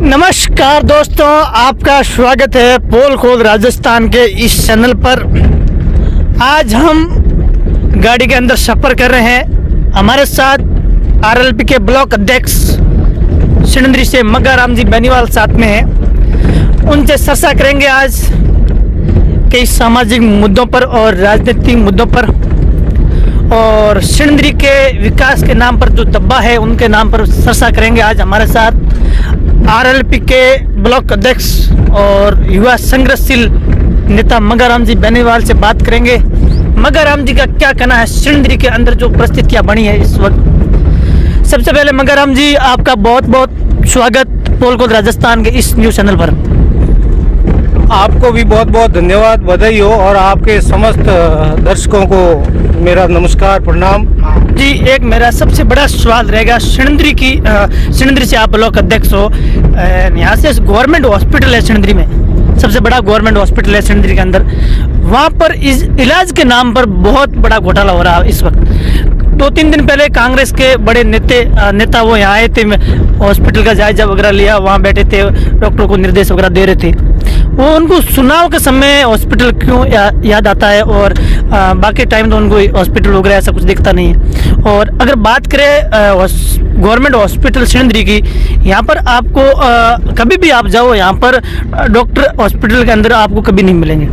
नमस्कार दोस्तों, आपका स्वागत है पोल खोल राजस्थान के इस चैनल पर। आज हम गाड़ी के अंदर सफ़र कर रहे हैं। हमारे साथ आरएलपी के ब्लॉक अध्यक्ष सिणंद्री से मग्गा राम जी बेनीवाल साथ में हैं। उनसे चर्चा करेंगे आज कई सामाजिक मुद्दों पर और राजनीतिक मुद्दों पर, और सिणंद्री के विकास के नाम पर जो दब्बा है उनके नाम पर चर्चा करेंगे। आज हमारे साथ आरएलपी के ब्लॉक अध्यक्ष और युवा संघर्षशील नेता मग्गा राम जी बेनीवाल से बात करेंगे। मग्गा राम जी का क्या कहना है सिणंद्री के अंदर जो परिस्थितियां बनी है इस वक्त। सबसे पहले मग्गा राम जी, आपका बहुत बहुत स्वागत पोल खोल राजस्थान के इस न्यूज़ चैनल पर। आपको भी बहुत बहुत धन्यवाद, बधाई हो, और आपके समस्त दर्शकों को मेरा नमस्कार प्रणाम जी। एक मेरा सबसे बड़ा सवाल रहेगा, सिणंद्री से आप ब्लॉक अध्यक्ष हो, यहाँ से गवर्नमेंट हॉस्पिटल है सिणंद्री में, सबसे बड़ा गवर्नमेंट हॉस्पिटल है सिणंद्री के अंदर। वहाँ पर इस इलाज के नाम पर बहुत बड़ा घोटाला हो रहा है इस वक्त। 2-3 दिन पहले कांग्रेस के बड़े नेता वो यहाँ आए थे, हॉस्पिटल का जायजा वगैरह लिया, वहाँ बैठे थे, डॉक्टर को निर्देश वगैरह दे रहे थे। वो उनको चुनाव के समय हॉस्पिटल क्यों याद आता है, और बाकी टाइम तो उनको हॉस्पिटल वगैरह ऐसा कुछ दिखता नहीं है। और अगर बात करें गवर्नमेंट हॉस्पिटल सिणंद्री की, यहाँ पर आपको कभी भी आप जाओ, यहाँ पर डॉक्टर हॉस्पिटल के अंदर आपको कभी नहीं मिलेंगे।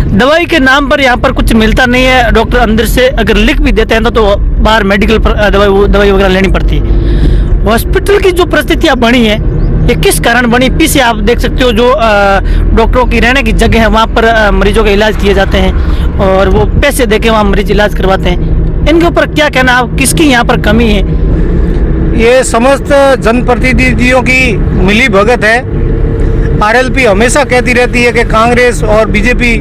दवाई के नाम पर यहाँ पर कुछ मिलता नहीं है। डॉक्टर अंदर से अगर लिख भी देते हैं तो बाहर मेडिकल पर दवाई वगैरह लेनी पड़ती है। हॉस्पिटल की जो परिस्थितियाँ बनी है ये किस कारण बनी, पीछे आप देख सकते हो जो डॉक्टरों की रहने की जगह है वहाँ पर मरीजों का इलाज किए जाते हैं और वो पैसे देके वहाँ मरीज इलाज करवाते हैं। इनके ऊपर क्या कहना, आप किसकी यहाँ पर कमी है? ये समस्त जनप्रतिनिधियों की मिली भगत है। आरएलपी हमेशा कहती रहती है कि कांग्रेस और बीजेपी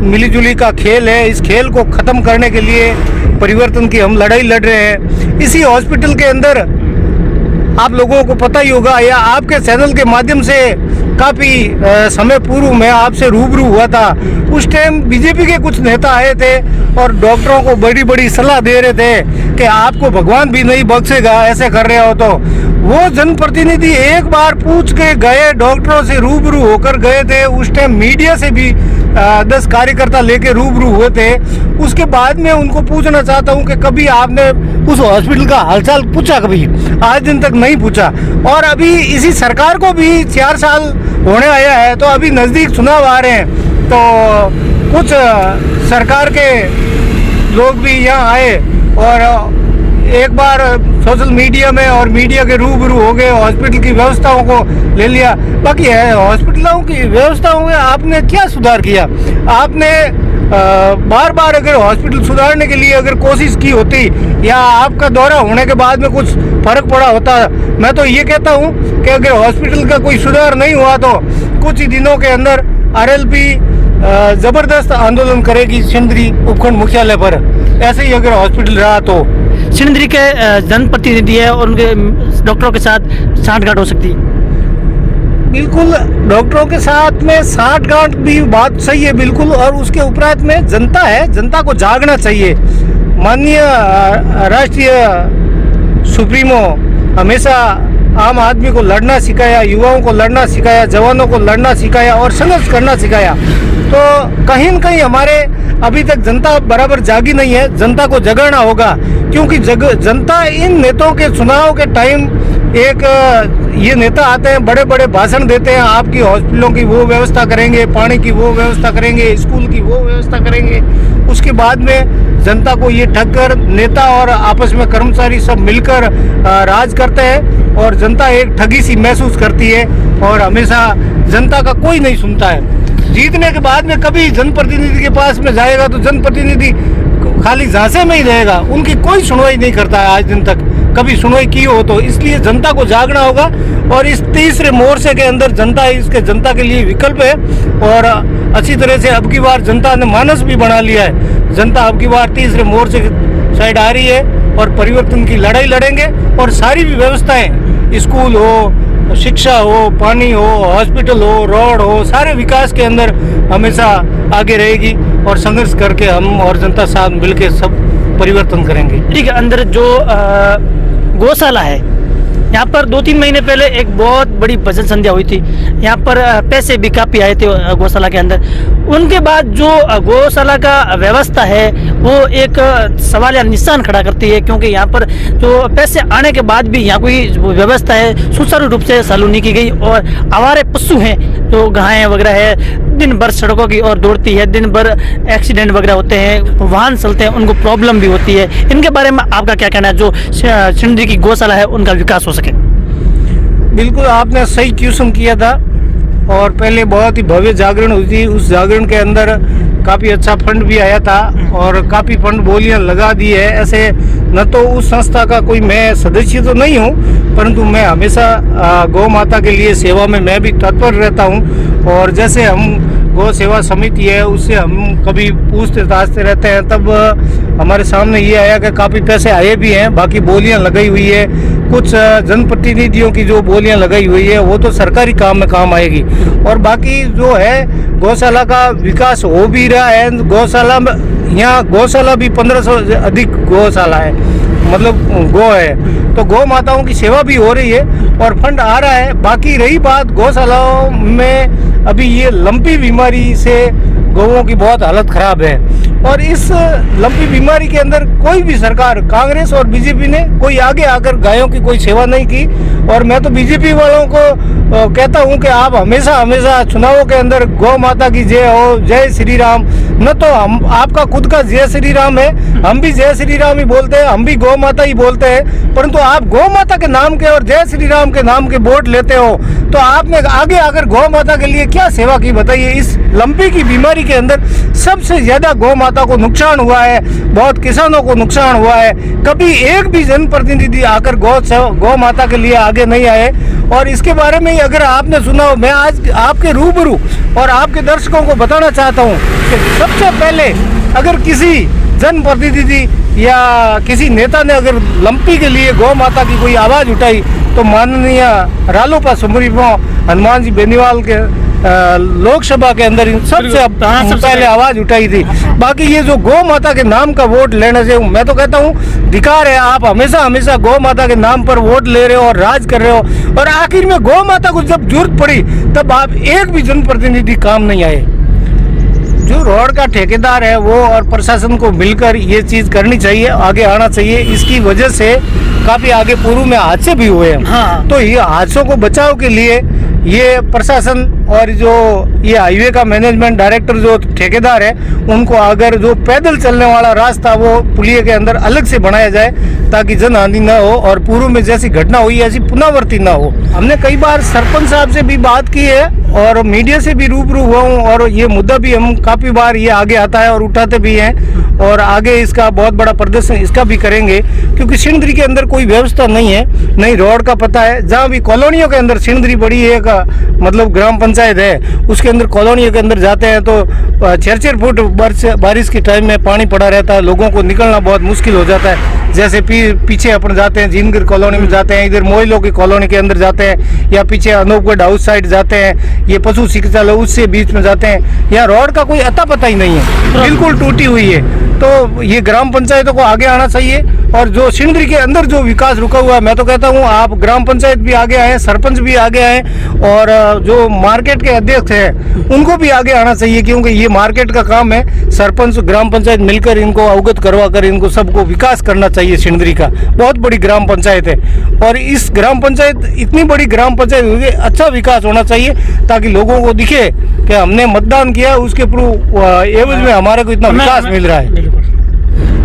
मिलीजुली का खेल है। इस खेल को ख़त्म करने के लिए परिवर्तन की हम लड़ाई लड़ रहे हैं। इसी हॉस्पिटल के अंदर आप लोगों को पता ही होगा, या आपके चैनल के माध्यम से काफ़ी समय पूर्व मैं आपसे रूबरू हुआ था। उस टाइम बीजेपी के कुछ नेता आए थे और डॉक्टरों को बड़ी बड़ी सलाह दे रहे थे कि आपको भगवान भी नहीं बख्शेगा ऐसे कर रहे हो। तो वो जनप्रतिनिधि एक बार पूछ के गए, डॉक्टरों से रूबरू होकर गए थे। उस टाइम मीडिया से भी 10 कार्यकर्ता लेके रूबरू हुए थे। उसके बाद में उनको पूछना चाहता हूँ कि कभी आपने उस हॉस्पिटल का हालचाल पूछा? कभी आज दिन तक नहीं पूछा। और अभी इसी सरकार को भी 4 साल होने आया है, तो अभी नज़दीक चुनाव आ रहे हैं, तो कुछ सरकार के लोग भी यहाँ आए और एक बार सोशल मीडिया में और मीडिया के रूबरू हो गए, हॉस्पिटल की व्यवस्थाओं को ले लिया। बाकी है हॉस्पिटलों की व्यवस्थाओं में आपने क्या सुधार किया? आपने बार बार अगर हॉस्पिटल सुधारने के लिए अगर कोशिश की होती, या आपका दौरा होने के बाद में कुछ फर्क पड़ा होता, मैं तो ये कहता हूँ कि अगर हॉस्पिटल का कोई सुधार नहीं हुआ तो कुछ ही दिनों के अंदर आरएलपी जबरदस्त आंदोलन करेगी सिणंद्री उपखंड मुख्यालय पर। ऐसे ही अगर हॉस्पिटल रहा तो सिणंद्री के जनप्रतिनिधि है और उनके डॉक्टरों के साथ साठगांठ हो सकती है। बिल्कुल, डॉक्टरों के साथ में साठगांठ भी बात सही है बिल्कुल। और उसके उपरांत में जनता है, जनता को जागना चाहिए। माननीय राष्ट्रीय सुप्रीमो हमेशा आम आदमी को लड़ना सिखाया, युवाओं को लड़ना सिखाया, जवानों को लड़ना सिखाया और संघर्ष करना सिखाया। तो कहीं न कहीं हमारे अभी तक जनता बराबर जागी नहीं है। जनता को जगाना होगा, क्योंकि जनता इन नेताओं के चुनाव के टाइम ये नेता आते हैं, बड़े बड़े भाषण देते हैं, आपकी हॉस्पिटलों की वो व्यवस्था करेंगे, पानी की वो व्यवस्था करेंगे, स्कूल की वो व्यवस्था करेंगे। उसके बाद में जनता को ये ठगकर नेता और आपस में कर्मचारी सब मिलकर राज करते हैं, और जनता एक ठगी सी महसूस करती है और हमेशा जनता का कोई नहीं सुनता है। जीतने के बाद में कभी जनप्रतिनिधि के पास में जाएगा तो जनप्रतिनिधि खाली झांसे में ही रहेगा, उनकी कोई सुनवाई नहीं करता है आज दिन तक, कभी सुनवाई की हो तो। इसलिए जनता को जागना होगा, और इस तीसरे मोर्चे के अंदर जनता इसके जनता के लिए विकल्प है। और अच्छी तरह से अब की बार जनता ने मानस भी बना लिया है। जनता अब की बार तीसरे मोर्चे की साइड आ रही है और परिवर्तन की लड़ाई लड़ेंगे। और सारी भी व्यवस्थाएं, स्कूल हो, शिक्षा हो, पानी हो, हॉस्पिटल हो, रोड हो, सारे विकास के अंदर हमेशा आगे रहेगी। और संघर्ष करके हम और जनता साथ मिलकर सब परिवर्तन करेंगे। ठीक है, अंदर जो गौशाला है यहाँ पर 2-3 महीने पहले एक बहुत बड़ी भजन संध्या हुई थी। यहाँ पर पैसे भी काफ़ी आए थे गौशाला के अंदर। उनके बाद जो गौशाला का व्यवस्था है वो एक सवाल या निशान खड़ा करती है, क्योंकि यहाँ पर जो पैसे आने के बाद भी यहाँ कोई व्यवस्था है सुचारू रूप से चालू नहीं की गई। और आवारे पशु हैं, जो गायें वगैरह है, दिन भर सड़कों की ओर दौड़ती है, दिन भर एक्सीडेंट वगैरह होते हैं, वाहन चलते हैं, उनको प्रॉब्लम भी होती है। इनके बारे में आपका क्या कहना है, जो सिणधरी की गौशाला है उनका विकास हो सके? बिल्कुल आपने सही क्वेश्चन किया था। और पहले बहुत ही भव्य जागरण हुई थी, उस जागरण के अंदर काफ़ी अच्छा फंड भी आया था और काफ़ी फंड बोलियां लगा दी है। ऐसे न तो उस संस्था का कोई मैं सदस्य तो नहीं हूँ, परंतु मैं हमेशा गौ माता के लिए सेवा में मैं भी तत्पर रहता हूँ। और जैसे हम गौ सेवा समिति है उससे हम कभी पूछते ताछते रहते हैं, तब हमारे सामने ये आया कि काफ़ी पैसे आए भी हैं, बाकी बोलियां लगाई हुई है। कुछ जनप्रतिनिधियों की जो बोलियां लगाई हुई है वो तो सरकारी काम में काम आएगी, और बाकी जो है गौशाला का विकास हो भी रहा है। गौशाला में यहाँ गौशाला भी 1500 से अधिक गौशाला है, मतलब गौ है, तो गौ माताओं की सेवा भी हो रही है और फंड आ रहा है। बाकी रही बात गौशालाओं में अभी ये लंपी बीमारी से गौओं की बहुत हालत खराब है, और इस लंपी बीमारी के अंदर कोई भी सरकार, कांग्रेस और बीजेपी ने कोई आगे आकर गायों की कोई सेवा नहीं की। और मैं तो बीजेपी वालों को कहता हूं कि आप हमेशा हमेशा चुनावों के अंदर गौ माता की जय हो, जय श्री राम। न तो हम आपका खुद का जय श्री राम है, हम भी जय श्री राम ही बोलते हैं, हम भी गौ माता ही बोलते हैं, परंतु आप गौ माता के नाम के और जय श्री राम के नाम के वोट लेते हो, तो आपने आगे आकर गौ माता के लिए क्या सेवा की बताइए। इस लंपी की बीमारी के अंदर सबसे ज्यादा गौ माता को नुकसान हुआ है, बहुत किसानों को नुकसान हुआ है। कभी एक भी जनप्रतिनिधि आकर गौ माता के लिए आगे नहीं आए। और इसके बारे में अगर आपने सुना हो, मैं आज आपके रूबरू और आपके दर्शकों को बताना चाहता हूँ कि सबसे पहले अगर किसी जनप्रतिनिधि या किसी नेता ने अगर लंपी के लिए गौ माता की कोई आवाज़ उठाई तो माननीय रालोपा सुप्रीमो हनुमान जी बेनीवाल के लोकसभा के अंदर सबसे पहले आवाज उठाई थी। बाकी ये जो गौ माता के नाम का वोट लेने से मैं तो कहता हूँ धिक्कार है। आप हमेशा हमेशा गौ माता के नाम पर वोट ले रहे हो और राज कर रहे हो, और आखिर में गौ माता को जब जरूरत पड़ी तब आप एक भी जनप्रतिनिधि काम नहीं आए। जो रोड का ठेकेदार है वो और प्रशासन को मिलकर ये चीज करनी चाहिए, आगे आना चाहिए। इसकी वजह से काफी आगे पूर्व में हादसे भी हुए हैं। हाँ। तो ये हादसों को बचाव के लिए ये प्रशासन और जो ये हाईवे का मैनेजमेंट डायरेक्टर जो ठेकेदार है उनको अगर जो पैदल चलने वाला रास्ता वो पुलिये के अंदर अलग से बनाया जाए ताकि जन हानि न हो और पूर्व में जैसी घटना हुई ऐसी पुनरावृत्ति न हो। हमने कई बार सरपंच साहब से भी बात की है और मीडिया से भी रूबरू हुआ हूँ, और ये मुद्दा भी हम काफी बार ये आगे आता है और उठाते भी हैं, और आगे इसका बहुत बड़ा प्रदर्शन इसका भी करेंगे, क्योंकि सिणधरी के अंदर कोई व्यवस्था नहीं है, नहीं रोड का पता है। जहाँ भी कॉलोनियों के अंदर सिणधरी बड़ी एक मतलब ग्राम पंचायत है, उसके अंदर कॉलोनियों के अंदर जाते हैं तो 6-6 फुट बारिश के टाइम में पानी पड़ा रहता है, लोगों को निकलना बहुत मुश्किल हो जाता है। जैसे पीछे अपन जाते हैं जिनगिर कॉलोनी में जाते हैं, इधर मोइलों की कॉलोनी के अंदर जाते हैं, या पीछे अनूपगढ़ हाउस साइड जाते हैं, ये पशु चिकित्सालय उससे बीच में जाते हैं। यहाँ रोड का कोई अता पता ही नहीं है, बिल्कुल टूटी हुई है। तो ये ग्राम पंचायतों को आगे आना चाहिए, और जो सिणधरी के अंदर जो विकास रुका हुआ है, मैं तो कहता हूँ आप ग्राम पंचायत भी आगे आए, सरपंच भी आगे आए, और जो मार्केट के अध्यक्ष हैं उनको भी आगे आना चाहिए, क्योंकि ये मार्केट का काम है। सरपंच ग्राम पंचायत मिलकर इनको अवगत करवा कर इनको सबको विकास करना चाहिए। सिणधरी का बहुत बड़ी ग्राम पंचायत है, और इस ग्राम पंचायत इतनी बड़ी ग्राम पंचायत हुई, अच्छा विकास होना चाहिए ताकि लोगों को दिखे कि हमने मतदान किया, उसके एवज में हमारे को इतना विकास मिल रहा है।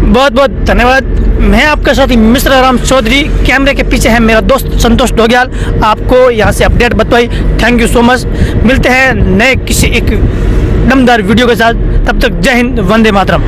बहुत बहुत धन्यवाद। मैं आपका साथी मिश्र राम चौधरी, कैमरे के पीछे है मेरा दोस्त संतोष डोग्याल, आपको यहाँ से अपडेट बताई। Thank you so much. मिलते हैं नए किसी एक दमदार वीडियो के साथ, तब तक जय हिंद, वंदे मातरम।